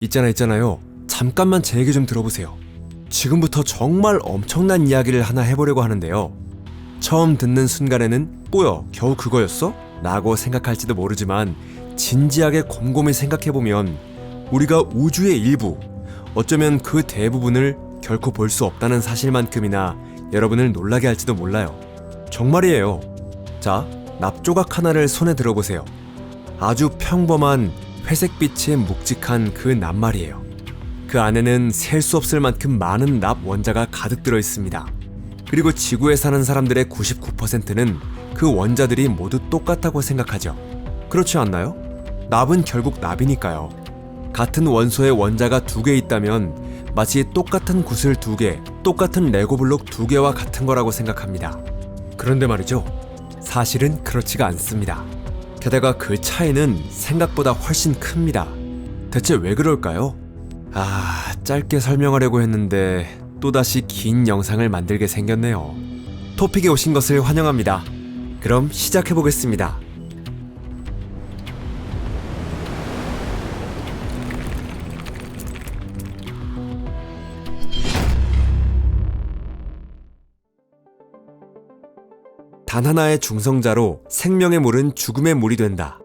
있잖아요. 잠깐만 제 얘기 좀 들어보세요. 지금부터 정말 엄청난 이야기를 하나 해보려고 하는데요. 처음 듣는 순간에는 뭐야, 겨우 그거였어? 라고 생각할지도 모르지만 진지하게 곰곰이 생각해보면 우리가 우주의 일부, 어쩌면 그 대부분을 결코 볼 수 없다는 사실만큼이나 여러분을 놀라게 할지도 몰라요. 정말이에요. 자, 납조각 하나를 손에 들어보세요. 아주 평범한 회색빛의 묵직한 그 납말이에요. 그 안에는 셀 수 없을 만큼 많은 납 원자가 가득 들어 있습니다. 그리고 지구에 사는 사람들의 99%는 그 원자들이 모두 똑같다고 생각하죠. 그렇지 않나요? 납은 결국 납이니까요. 같은 원소의 원자가 2개 있다면 마치 똑같은 구슬 2개, 똑같은 레고블록 2개와 같은 거라고 생각합니다. 그런데 말이죠. 사실은 그렇지가 않습니다. 게다가 그 차이는 생각보다 훨씬 큽니다. 대체 왜 그럴까요? 짧게 설명하려고 했는데 또다시 긴 영상을 만들게 생겼네요. 토픽에 오신 것을 환영합니다. 그럼 시작해보겠습니다. 단 하나의 중성자로 생명의 물은 죽음의 물이 된다.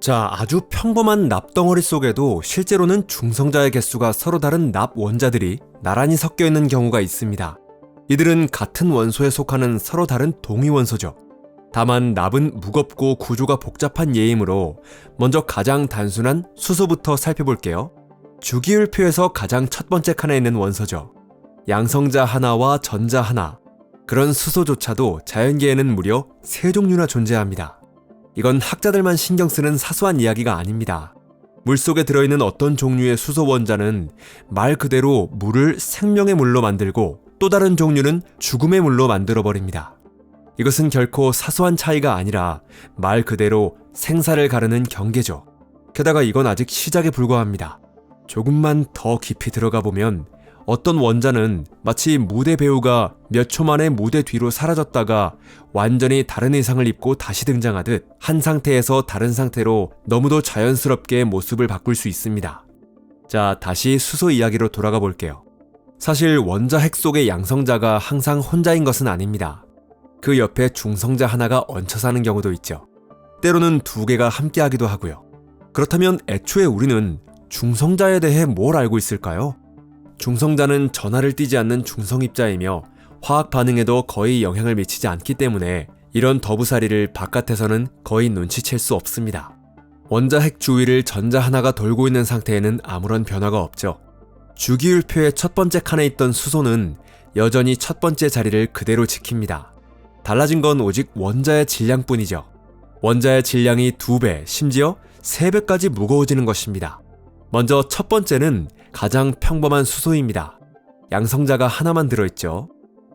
자, 아주 평범한 납덩어리 속에도 실제로는 중성자의 개수가 서로 다른 납 원자들이 나란히 섞여 있는 경우가 있습니다. 이들은 같은 원소에 속하는 서로 다른 동위원소죠. 다만 납은 무겁고 구조가 복잡한 예이므로 먼저 가장 단순한 수소부터 살펴볼게요. 주기율표에서 가장 첫 번째 칸에 있는 원소죠. 양성자 하나와 전자 하나. 그런 수소조차도 자연계에는 무려 3종류나 존재합니다. 이건 학자들만 신경 쓰는 사소한 이야기가 아닙니다. 물속에 들어있는 어떤 종류의 수소 원자는 말 그대로 물을 생명의 물로 만들고 또 다른 종류는 죽음의 물로 만들어버립니다. 이것은 결코 사소한 차이가 아니라 말 그대로 생사를 가르는 경계죠. 게다가 이건 아직 시작에 불과합니다. 조금만 더 깊이 들어가 보면 어떤 원자는 마치 무대 배우가 몇 초 만에 무대 뒤로 사라졌다가 완전히 다른 의상을 입고 다시 등장하듯 한 상태에서 다른 상태로 너무도 자연스럽게 모습을 바꿀 수 있습니다. 자, 다시 수소 이야기로 돌아가 볼게요. 사실 원자 핵 속의 양성자가 항상 혼자인 것은 아닙니다. 그 옆에 중성자 하나가 얹혀 사는 경우도 있죠. 때로는 2개가 함께하기도 하고요. 그렇다면 애초에 우리는 중성자에 대해 뭘 알고 있을까요? 중성자는 전하를 띠지 않는 중성입자이며 화학 반응에도 거의 영향을 미치지 않기 때문에 이런 더부살이를 바깥에서는 거의 눈치챌 수 없습니다. 원자 핵 주위를 전자 하나가 돌고 있는 상태에는 아무런 변화가 없죠. 주기율표의 첫 번째 칸에 있던 수소는 여전히 첫 번째 자리를 그대로 지킵니다. 달라진 건 오직 원자의 질량뿐이죠. 원자의 질량이 2배, 심지어 3배까지 무거워지는 것입니다. 먼저 첫 번째는 가장 평범한 수소입니다. 양성자가 하나만 들어있죠.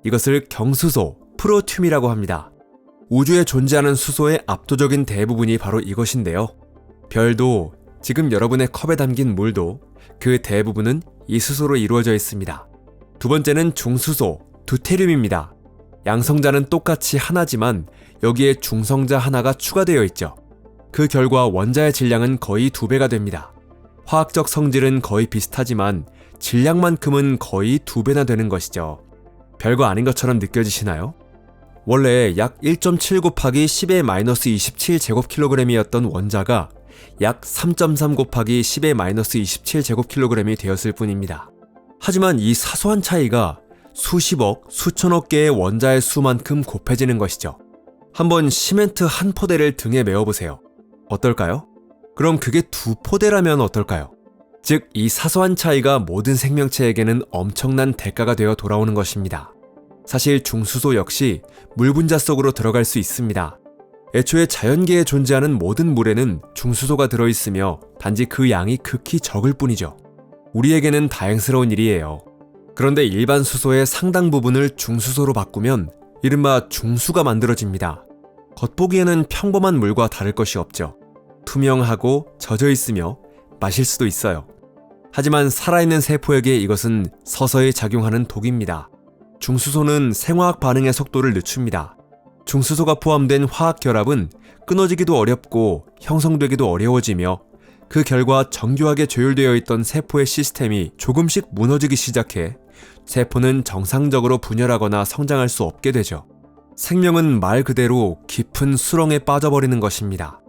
이것을 경수소, 프로튬이라고 합니다. 우주에 존재하는 수소의 압도적인 대부분이 바로 이것인데요. 별도, 지금 여러분의 컵에 담긴 물도 그 대부분은 이 수소로 이루어져 있습니다. 두 번째는 중수소, 두테륨입니다. 양성자는 똑같이 하나지만 여기에 중성자 하나가 추가되어 있죠. 그 결과 원자의 질량은 거의 2배가 됩니다. 화학적 성질은 거의 비슷하지만 질량만큼은 거의 2배나 되는 것이죠. 별거 아닌 것처럼 느껴지시나요? 원래 약 1.7 곱하기 10의 마이너스 27 제곱킬로그램이었던 원자가 약 3.3 곱하기 10의 마이너스 27 제곱킬로그램이 되었을 뿐입니다. 하지만 이 사소한 차이가 수십억, 수천억 개의 원자의 수만큼 곱해지는 것이죠. 한번 시멘트 한 포대를 등에 메어보세요. 어떨까요? 그럼 그게 2포대라면 어떨까요? 즉, 이 사소한 차이가 모든 생명체에게는 엄청난 대가가 되어 돌아오는 것입니다. 사실 중수소 역시 물 분자 속으로 들어갈 수 있습니다. 애초에 자연계에 존재하는 모든 물에는 중수소가 들어있으며 단지 그 양이 극히 적을 뿐이죠. 우리에게는 다행스러운 일이에요. 그런데 일반 수소의 상당 부분을 중수소로 바꾸면 이른바 중수가 만들어집니다. 겉보기에는 평범한 물과 다를 것이 없죠. 투명하고 젖어 있으며 마실 수도 있어요. 하지만 살아있는 세포에게 이것은 서서히 작용하는 독입니다. 중수소는 생화학 반응의 속도를 늦춥니다. 중수소가 포함된 화학 결합은 끊어지기도 어렵고 형성되기도 어려워지며 그 결과 정교하게 조율되어 있던 세포의 시스템이 조금씩 무너지기 시작해 세포는 정상적으로 분열하거나 성장할 수 없게 되죠. 생명은 말 그대로 깊은 수렁에 빠져버리는 것입니다.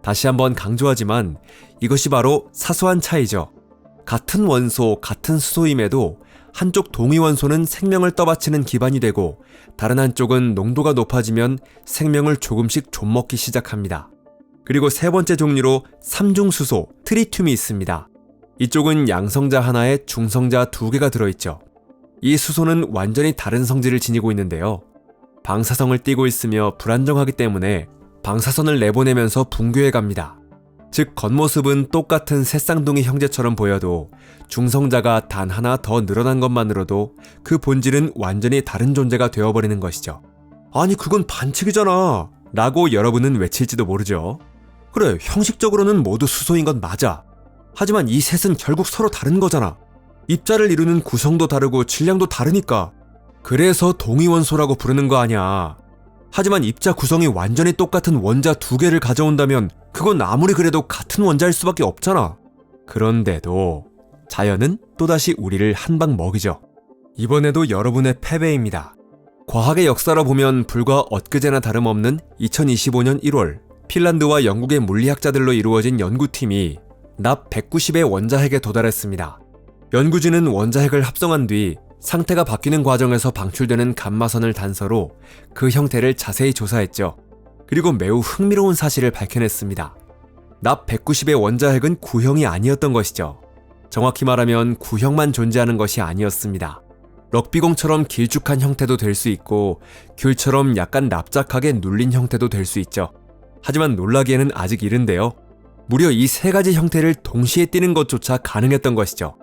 다시 한번 강조하지만 이것이 바로 사소한 차이죠. 같은 원소, 같은 수소임에도 한쪽 동위원소는 생명을 떠받치는 기반이 되고 다른 한쪽은 농도가 높아지면 생명을 조금씩 좀먹기 시작합니다. 그리고 세 번째 종류로 삼중수소, 트리튬이 있습니다. 이쪽은 양성자 하나에 중성자 2개가 들어있죠. 이 수소는 완전히 다른 성질을 지니고 있는데요. 방사성을 띠고 있으며 불안정하기 때문에 방사선을 내보내면서 붕괴해 갑니다. 즉 겉모습은 똑같은 새쌍둥이 형제처럼 보여도 중성자가 단 하나 더 늘어난 것만으로도 그 본질은 완전히 다른 존재가 되어버리는 것이죠. 아니 그건 반칙이잖아 라고 여러분은 외칠지도 모르죠. 그래, 형식적으로는 모두 수소인 건 맞아. 하지만 이 셋은 결국 서로 다른 거잖아. 입자를 이루는 구성도 다르고 질량도 다르니까. 그래서 동위원소라고 부르는 거 아니야. 하지만 입자 구성이 완전히 똑같은 원자 2개를 가져온다면 그건 아무리 그래도 같은 원자일 수밖에 없잖아. 그런데도 자연은 또다시 우리를 한 방 먹이죠. 이번에도 여러분의 패배입니다. 과학의 역사로 보면 불과 엊그제나 다름없는 2025년 1월 핀란드와 영국의 물리학자들로 이루어진 연구팀이 납 190의 원자핵에 도달했습니다. 연구진은 원자핵을 합성한 뒤 상태가 바뀌는 과정에서 방출되는 감마선을 단서로 그 형태를 자세히 조사했죠. 그리고 매우 흥미로운 사실을 밝혀냈습니다. 납 190의 원자핵은 구형이 아니었던 것이죠. 정확히 말하면 구형만 존재하는 것이 아니었습니다. 럭비공처럼 길쭉한 형태도 될 수 있고 귤처럼 약간 납작하게 눌린 형태도 될 수 있죠. 하지만 놀라기에는 아직 이른데요. 무려 이 세 가지 형태를 동시에 띠는 것조차 가능했던 것이죠.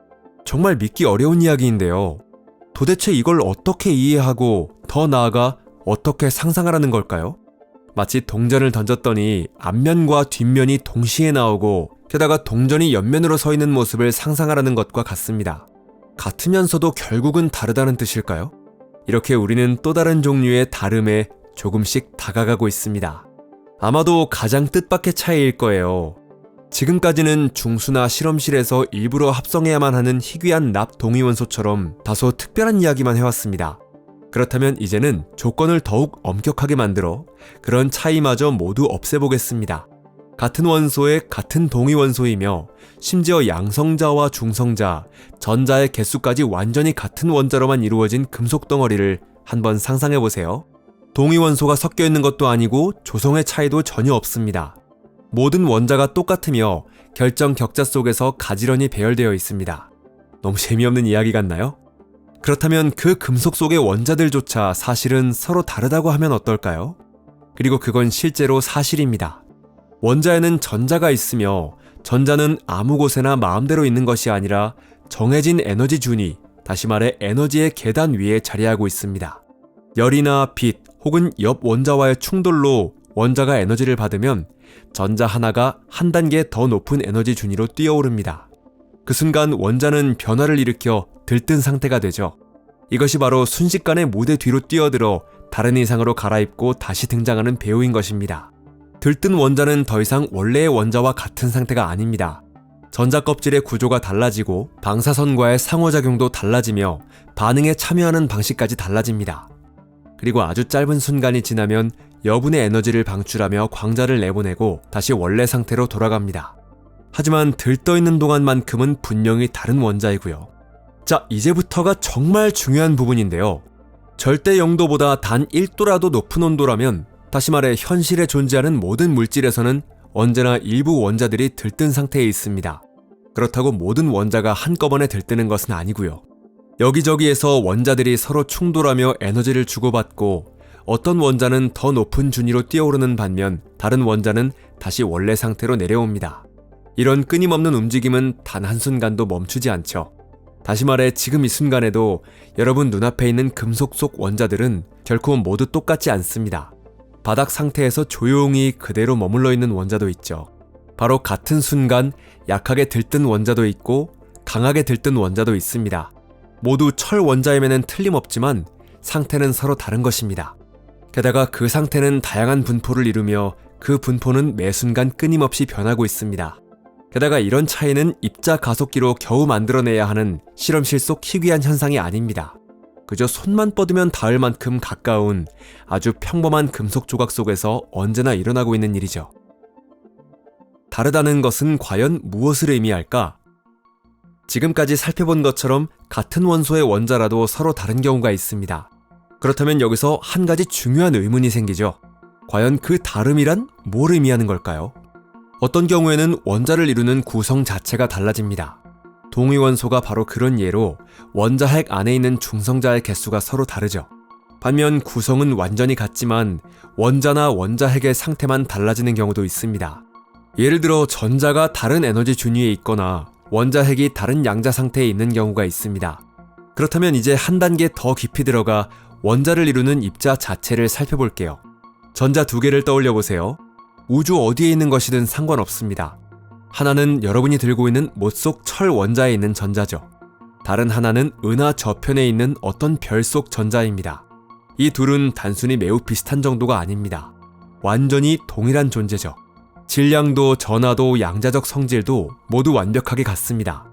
정말 믿기 어려운 이야기인데요. 도대체 이걸 어떻게 이해하고 더 나아가 어떻게 상상하라는 걸까요? 마치 동전을 던졌더니 앞면과 뒷면이 동시에 나오고 게다가 동전이 옆면으로 서 있는 모습을 상상하라는 것과 같습니다. 같으면서도 결국은 다르다는 뜻일까요? 이렇게 우리는 또 다른 종류의 다름에 조금씩 다가가고 있습니다. 아마도 가장 뜻밖의 차이일 거예요. 지금까지는 중수나 실험실에서 일부러 합성해야만 하는 희귀한 납 동위원소처럼 다소 특별한 이야기만 해왔습니다. 그렇다면 이제는 조건을 더욱 엄격하게 만들어 그런 차이마저 모두 없애보겠습니다. 같은 원소의 같은 동위원소이며 심지어 양성자와 중성자, 전자의 개수까지 완전히 같은 원자로만 이루어진 금속 덩어리를 한번 상상해보세요. 동위원소가 섞여 있는 것도 아니고 조성의 차이도 전혀 없습니다. 모든 원자가 똑같으며 결정 격자 속에서 가지런히 배열되어 있습니다. 너무 재미없는 이야기 같나요? 그렇다면 그 금속 속의 원자들조차 사실은 서로 다르다고 하면 어떨까요? 그리고 그건 실제로 사실입니다. 원자에는 전자가 있으며 전자는 아무 곳에나 마음대로 있는 것이 아니라 정해진 에너지 준위, 다시 말해 에너지의 계단 위에 자리하고 있습니다. 열이나 빛 혹은 옆 원자와의 충돌로 원자가 에너지를 받으면 전자 하나가 한 단계 더 높은 에너지 준위로 뛰어오릅니다. 그 순간 원자는 변화를 일으켜 들뜬 상태가 되죠. 이것이 바로 순식간에 무대 뒤로 뛰어들어 다른 이상으로 갈아입고 다시 등장하는 배우인 것입니다. 들뜬 원자는 더 이상 원래의 원자와 같은 상태가 아닙니다. 전자 껍질의 구조가 달라지고 방사선과의 상호작용도 달라지며 반응에 참여하는 방식까지 달라집니다. 그리고 아주 짧은 순간이 지나면 여분의 에너지를 방출하며 광자를 내보내고 다시 원래 상태로 돌아갑니다. 하지만 들떠있는 동안만큼은 분명히 다른 원자이고요. 자, 이제부터가 정말 중요한 부분인데요. 절대 0도보다 단 1도라도 높은 온도라면, 다시 말해 현실에 존재하는 모든 물질에서는 언제나 일부 원자들이 들뜬 상태에 있습니다. 그렇다고 모든 원자가 한꺼번에 들뜨는 것은 아니고요. 여기저기에서 원자들이 서로 충돌하며 에너지를 주고받고 어떤 원자는 더 높은 준위로 뛰어오르는 반면 다른 원자는 다시 원래 상태로 내려옵니다. 이런 끊임없는 움직임은 단 한순간도 멈추지 않죠. 다시 말해 지금 이 순간에도 여러분 눈앞에 있는 금속 속 원자들은 결코 모두 똑같지 않습니다. 바닥 상태에서 조용히 그대로 머물러 있는 원자도 있죠. 바로 같은 순간 약하게 들뜬 원자도 있고 강하게 들뜬 원자도 있습니다. 모두 철 원자임에는 틀림없지만 상태는 서로 다른 것입니다. 게다가 그 상태는 다양한 분포를 이루며 그 분포는 매 순간 끊임없이 변하고 있습니다. 게다가 이런 차이는 입자 가속기로 겨우 만들어내야 하는 실험실 속 희귀한 현상이 아닙니다. 그저 손만 뻗으면 닿을 만큼 가까운 아주 평범한 금속 조각 속에서 언제나 일어나고 있는 일이죠. 다르다는 것은 과연 무엇을 의미할까? 지금까지 살펴본 것처럼 같은 원소의 원자라도 서로 다른 경우가 있습니다. 그렇다면 여기서 한 가지 중요한 의문이 생기죠. 과연 그 다름이란 뭘 의미하는 걸까요? 어떤 경우에는 원자를 이루는 구성 자체가 달라집니다. 동위원소가 바로 그런 예로 원자핵 안에 있는 중성자의 개수가 서로 다르죠. 반면 구성은 완전히 같지만 원자나 원자핵의 상태만 달라지는 경우도 있습니다. 예를 들어 전자가 다른 에너지 준위에 있거나 원자핵이 다른 양자 상태에 있는 경우가 있습니다. 그렇다면 이제 한 단계 더 깊이 들어가 원자를 이루는 입자 자체를 살펴볼게요. 전자 두 개를 떠올려 보세요. 우주 어디에 있는 것이든 상관없습니다. 하나는 여러분이 들고 있는 못 속 철 원자에 있는 전자죠. 다른 하나는 은하 저편에 있는 어떤 별 속 전자입니다. 이 둘은 단순히 매우 비슷한 정도가 아닙니다. 완전히 동일한 존재죠. 질량도 전하도 양자적 성질도 모두 완벽하게 같습니다.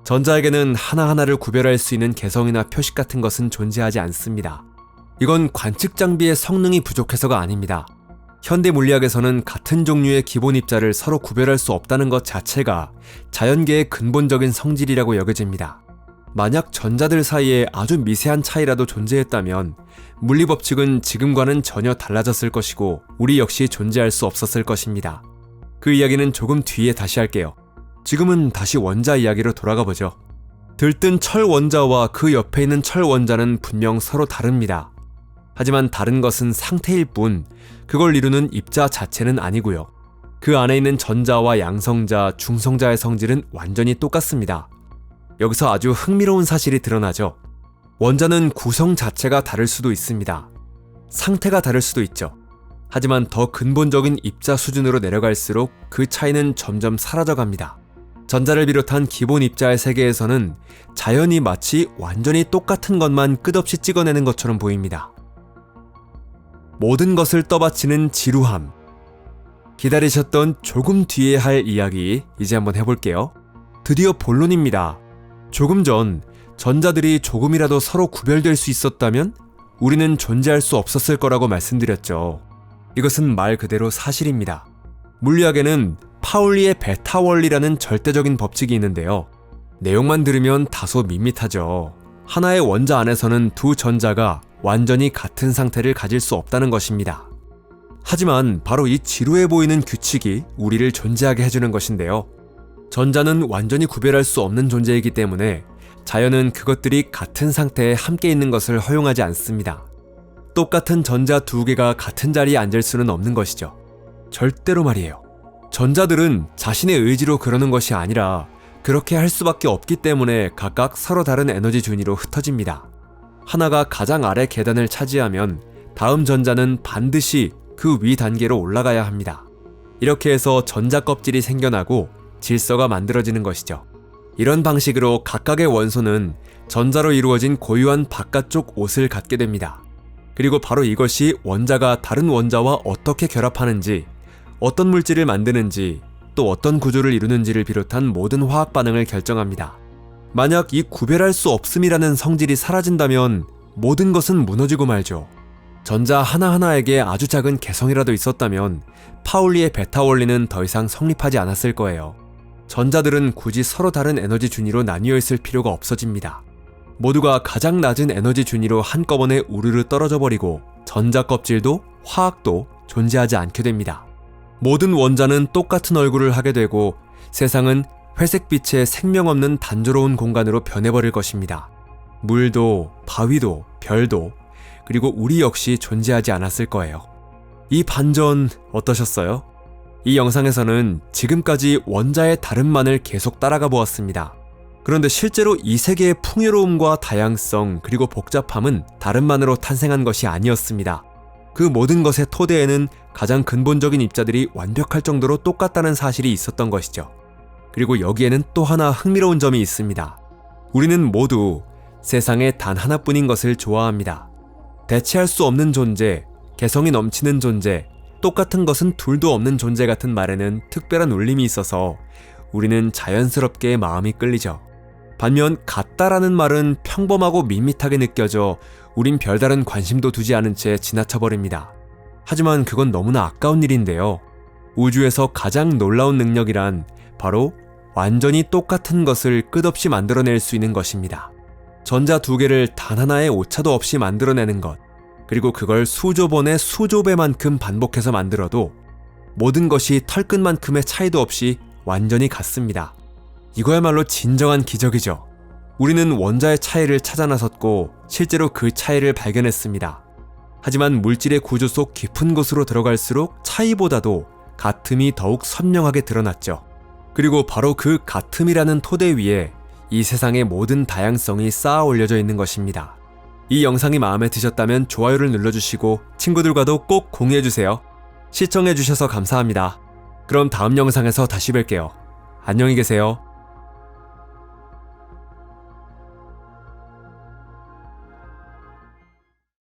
전자에게는 하나하나를 구별할 수 있는 개성이나 표식 같은 것은 존재하지 않습니다. 이건 관측 장비의 성능이 부족해서가 아닙니다. 현대 물리학에서는 같은 종류의 기본 입자를 서로 구별할 수 없다는 것 자체가 자연계의 근본적인 성질이라고 여겨집니다. 만약 전자들 사이에 아주 미세한 차이라도 존재했다면 물리 법칙은 지금과는 전혀 달라졌을 것이고 우리 역시 존재할 수 없었을 것입니다. 그 이야기는 조금 뒤에 다시 할게요. 지금은 다시 원자 이야기로 돌아가 보죠. 들뜬 철 원자와 그 옆에 있는 철 원자는 분명 서로 다릅니다. 하지만 다른 것은 상태일 뿐 그걸 이루는 입자 자체는 아니고요. 그 안에 있는 전자와 양성자, 중성자의 성질은 완전히 똑같습니다. 여기서 아주 흥미로운 사실이 드러나죠. 원자는 구성 자체가 다를 수도 있습니다. 상태가 다를 수도 있죠. 하지만 더 근본적인 입자 수준으로 내려갈수록 그 차이는 점점 사라져갑니다. 전자를 비롯한 기본 입자의 세계에서는 자연이 마치 완전히 똑같은 것만 끝없이 찍어내는 것처럼 보입니다. 모든 것을 떠받치는 지루함. 기다리셨던 조금 뒤에 할 이야기 이제 한번 해볼게요. 드디어 본론입니다. 조금 전 전자들이 조금이라도 서로 구별될 수 있었다면 우리는 존재할 수 없었을 거라고 말씀드렸죠. 이것은 말 그대로 사실입니다. 물리학에는 파울리의 베타 원리라는 절대적인 법칙이 있는데요. 내용만 들으면 다소 밋밋하죠. 하나의 원자 안에서는 두 전자가 완전히 같은 상태를 가질 수 없다는 것입니다. 하지만 바로 이 지루해 보이는 규칙이 우리를 존재하게 해주는 것인데요. 전자는 완전히 구별할 수 없는 존재이기 때문에 자연은 그것들이 같은 상태에 함께 있는 것을 허용하지 않습니다. 똑같은 전자 두 개가 같은 자리에 앉을 수는 없는 것이죠. 절대로 말이에요. 전자들은 자신의 의지로 그러는 것이 아니라 그렇게 할 수밖에 없기 때문에 각각 서로 다른 에너지 준위로 흩어집니다. 하나가 가장 아래 계단을 차지하면 다음 전자는 반드시 그 위 단계로 올라가야 합니다. 이렇게 해서 전자 껍질이 생겨나고 질서가 만들어지는 것이죠. 이런 방식으로 각각의 원소는 전자로 이루어진 고유한 바깥쪽 옷을 갖게 됩니다. 그리고 바로 이것이 원자가 다른 원자와 어떻게 결합하는지, 어떤 물질을 만드는지, 또 어떤 구조를 이루는지를 비롯한 모든 화학 반응을 결정합니다. 만약 이 구별할 수 없음이라는 성질이 사라진다면 모든 것은 무너지고 말죠. 전자 하나하나에게 아주 작은 개성이라도 있었다면 파울리의 베타 원리는 더 이상 성립하지 않았을 거예요. 전자들은 굳이 서로 다른 에너지 준위로 나뉘어 있을 필요가 없어집니다. 모두가 가장 낮은 에너지 준위로 한꺼번에 우르르 떨어져 버리고 전자 껍질도 화학도 존재하지 않게 됩니다. 모든 원자는 똑같은 얼굴을 하게 되고 세상은 회색빛의 생명 없는 단조로운 공간으로 변해버릴 것입니다. 물도, 바위도, 별도, 그리고 우리 역시 존재하지 않았을 거예요. 이 반전 어떠셨어요? 이 영상에서는 지금까지 원자의 다름만을 계속 따라가 보았습니다. 그런데 실제로 이 세계의 풍요로움과 다양성 그리고 복잡함은 다름만으로 탄생한 것이 아니었습니다. 그 모든 것의 토대에는 가장 근본적인 입자들이 완벽할 정도로 똑같다는 사실이 있었던 것이죠. 그리고 여기에는 또 하나 흥미로운 점이 있습니다. 우리는 모두 세상에 단 하나뿐인 것을 좋아합니다. 대체할 수 없는 존재, 개성이 넘치는 존재, 똑같은 것은 둘도 없는 존재 같은 말에는 특별한 울림이 있어서 우리는 자연스럽게 마음이 끌리죠. 반면 같다라는 말은 평범하고 밋밋하게 느껴져 우린 별다른 관심도 두지 않은 채 지나쳐버립니다. 하지만 그건 너무나 아까운 일인데요. 우주에서 가장 놀라운 능력이란 바로 완전히 똑같은 것을 끝없이 만들어낼 수 있는 것입니다. 전자 두 개를 단 하나의 오차도 없이 만들어내는 것, 그리고 그걸 수조 번의 수조 배만큼 반복해서 만들어도 모든 것이 털끝만큼의 차이도 없이 완전히 같습니다. 이거야말로 진정한 기적이죠. 우리는 원자의 차이를 찾아 나섰고 실제로 그 차이를 발견했습니다. 하지만 물질의 구조 속 깊은 곳으로 들어갈수록 차이보다도 같음이 더욱 선명하게 드러났죠. 그리고 바로 그 같음이라는 토대 위에 이 세상의 모든 다양성이 쌓아 올려져 있는 것입니다. 이 영상이 마음에 드셨다면 좋아요를 눌러주시고 친구들과도 꼭 공유해주세요. 시청해주셔서 감사합니다. 그럼 다음 영상에서 다시 뵐게요. 안녕히 계세요.